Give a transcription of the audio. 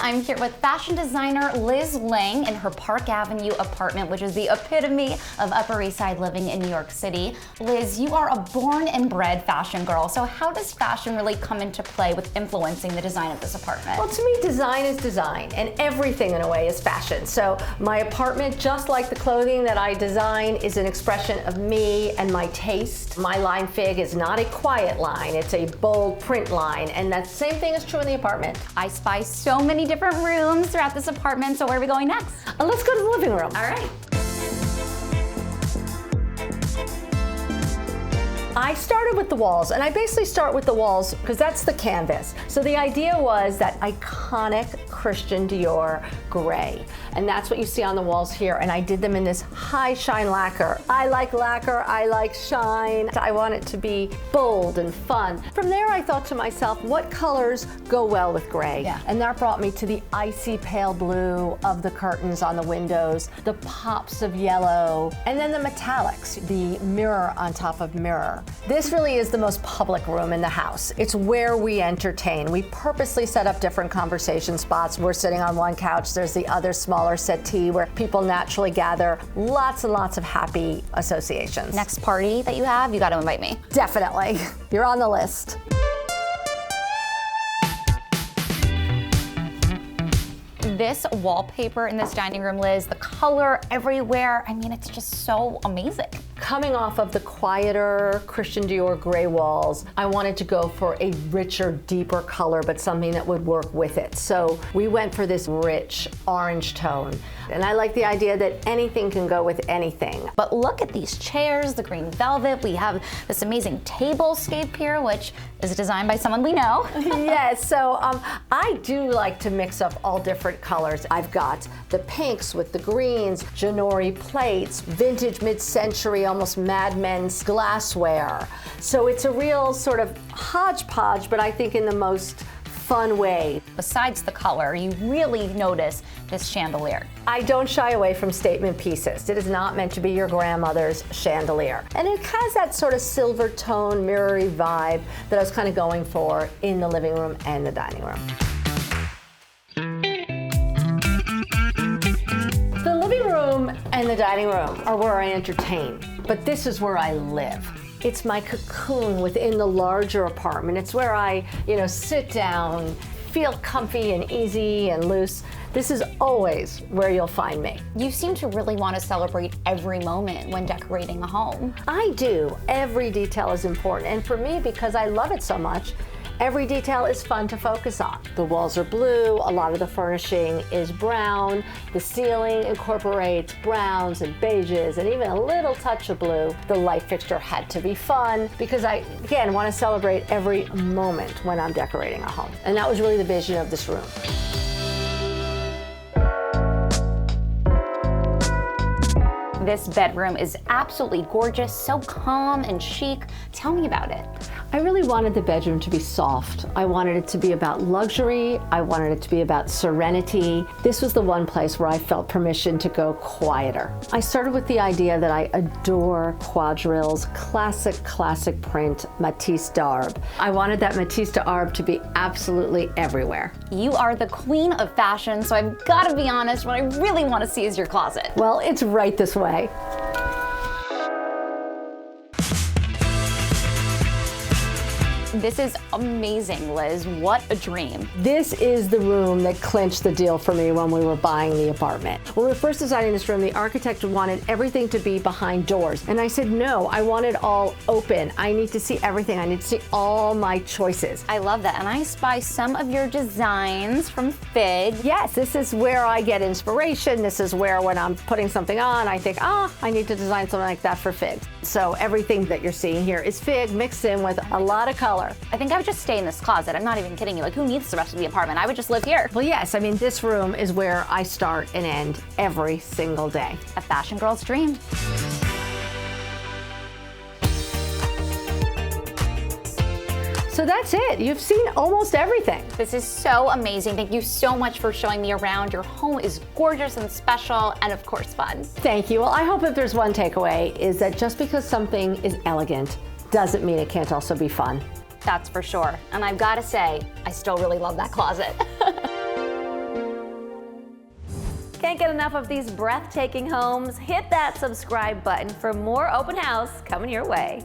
I'm here with fashion designer Liz Lange in her Park Avenue apartment, which is the epitome of Upper East Side living in New York City. Liz, you are a born and bred fashion girl, so how does fashion really come into play with influencing the design of this apartment? Well, to me, design is design, and everything in a way is fashion. So my apartment, just like the clothing that I design, is an expression of me and my taste. My line Figue is not a quiet line, it's a bold print line, and that same thing is true in the apartment. I spy so many different rooms throughout this apartment, so where are we going next? Let's go to the living room. All right. I started with the walls, and I basically start with the walls because that's the canvas. So the idea was that iconic Christian Dior gray, and that's what you see on the walls here, and I did them in this high shine lacquer. I like lacquer, I like shine. I want it to be bold and fun. From there I thought to myself, what colors go well with gray? Yeah. And that brought me to the icy pale blue of the curtains on the windows, the pops of yellow, and then the metallics, the mirror on top of mirror. This really is the most public room in the house. It's where we entertain. We purposely set up different conversation spots. We're sitting on one couch, there's the other smaller settee where people naturally gather. Lots and lots of happy associations. Next party that you have, you got to invite me. Definitely. You're on the list. This wallpaper in this dining room, Liz, the color everywhere, I mean, it's just so amazing. Coming off of the quieter Christian Dior gray walls, I wanted to go for a richer, deeper color, but something that would work with it. So we went for this rich orange tone. And I like the idea that anything can go with anything. But look at these chairs, the green velvet. We have this amazing tablescape here, which is designed by someone we know. Yes, so I do like to mix up all different colors. I've got the pinks with the greens, Janori plates, vintage mid-century, almost Mad Men's glassware. So it's a real sort of hodgepodge, but I think in the most fun way. Besides the color, you really notice this chandelier. I don't shy away from statement pieces. It is not meant to be your grandmother's chandelier. And it has that sort of silver tone, mirrory vibe that I was kind of going for in the living room and the dining room. The living room and the dining room are where I entertain, but this is where I live. It's my cocoon within the larger apartment. It's where I, sit down, feel comfy and easy and loose. This is always where you'll find me. You seem to really want to celebrate every moment when decorating a home. I do. Every detail is important. And for me, because I love it so much, every detail is fun to focus on. The walls are blue, a lot of the furnishing is brown, the ceiling incorporates browns and beiges and even a little touch of blue. The light fixture had to be fun because I, again, want to celebrate every moment when I'm decorating a home. And that was really the vision of this room. This bedroom is absolutely gorgeous, so calm and chic. Tell me about it. I really wanted the bedroom to be soft. I wanted it to be about luxury. I wanted it to be about serenity. This was the one place where I felt permission to go quieter. I started with the idea that I adore quadrilles, classic print Matisse d'Arbe. I wanted that Matisse d'Arbe to be absolutely everywhere. You are the queen of fashion, so I've got to be honest, what I really want to see is your closet. Well, it's right this way. This is amazing, Liz. What a dream. This is the room that clinched the deal for me when we were buying the apartment. When we were first designing this room, the architect wanted everything to be behind doors. And I said, no, I want it all open. I need to see everything. I need to see all my choices. I love that. And I spy some of your designs from Figue. Yes, this is where I get inspiration. This is where when I'm putting something on, I think, I need to design something like that for Figue. So everything that you're seeing here is Figue mixed in with a lot of color. I think I would just stay in this closet. I'm not even kidding you. Like, who needs the rest of the apartment? I would just live here. Well, yes. I mean, this room is where I start and end every single day. A fashion girl's dream. So that's it. You've seen almost everything. This is so amazing. Thank you so much for showing me around. Your home is gorgeous and special and, of course, fun. Thank you. Well, I hope if there's one takeaway is that just because something is elegant doesn't mean it can't also be fun. That's for sure. And I've got to say, I still really love that closet. can't get enough of these breathtaking homes, hit that subscribe button for more open house coming your way.